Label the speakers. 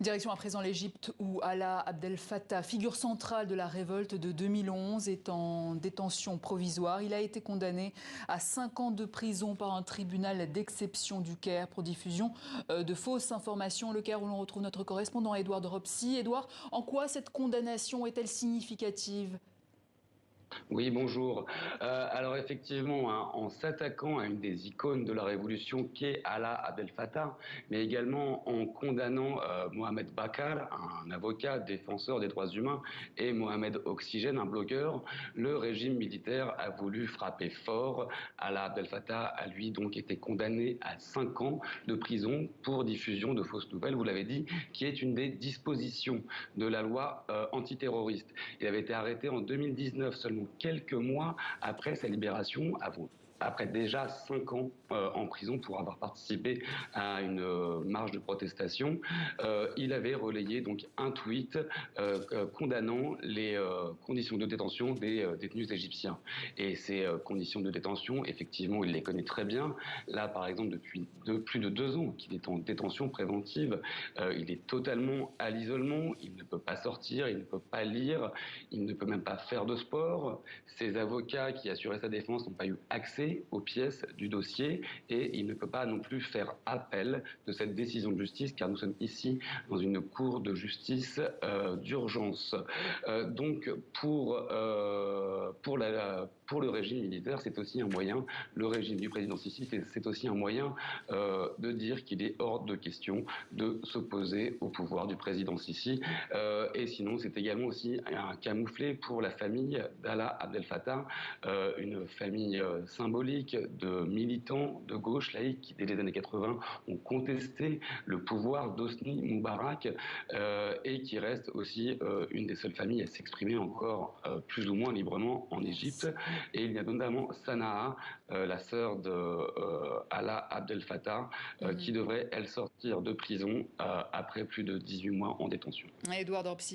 Speaker 1: Direction à présent l'Égypte où Alaa Abdel Fattah, figure centrale de la révolte de 2011, est en détention provisoire. Il a été condamné à 5 ans de prison par un tribunal d'exception du Caire pour diffusion de fausses informations. Le Caire où l'on retrouve notre correspondant Édouard Dropsy. Édouard, en quoi cette condamnation est-elle significative ?
Speaker 2: Oui, bonjour. Alors effectivement, hein, en s'attaquant à une des icônes de la révolution qui est Alaa Abdel Fattah, mais également en condamnant Mohamed Bakar, un avocat défenseur des droits humains, et Mohamed Oxygène, un blogueur, le régime militaire a voulu frapper fort. Alaa Abdel Fattah a lui donc été condamné à 5 ans de prison pour diffusion de fausses nouvelles, vous l'avez dit, qui est une des dispositions de la loi antiterroriste. Il avait été arrêté en 2019, seulement quelques mois après sa libération, après déjà 5 ans en prison pour avoir participé à une marche de protestation. Il avait relayé donc un tweet condamnant les conditions de détention des détenus égyptiens. Et ces conditions de détention, effectivement, il les connaît très bien. Là, par exemple, depuis plus de 2 ans qu'il est en détention préventive, il est totalement à l'isolement, il ne peut pas sortir, il ne peut pas lire, il ne peut même pas faire de sport. Ses avocats qui assuraient sa défense n'ont pas eu accès aux pièces du dossier et il ne peut pas non plus faire appel de cette décision de justice car nous sommes ici dans une cour de justice d'urgence. Donc pour le régime militaire, c'est aussi un moyen, le régime du président Sissi, c'est aussi un moyen de dire qu'il est hors de question de s'opposer au pouvoir du président Sissi. Et sinon, c'est également aussi un camouflet pour la famille d'Alaa Abdel Fattah, une famille symbolique de militants de gauche laïque qui, dès les années 80, ont contesté le pouvoir d'Hosni Moubarak et qui reste aussi une des seules familles à s'exprimer encore plus ou moins librement en Égypte. Et il y a notamment Sanaa, la sœur de Alaa Abdel Fattah, qui devrait, elle, sortir de prison après plus de 18 mois en détention.
Speaker 1: Édouard Dropsy.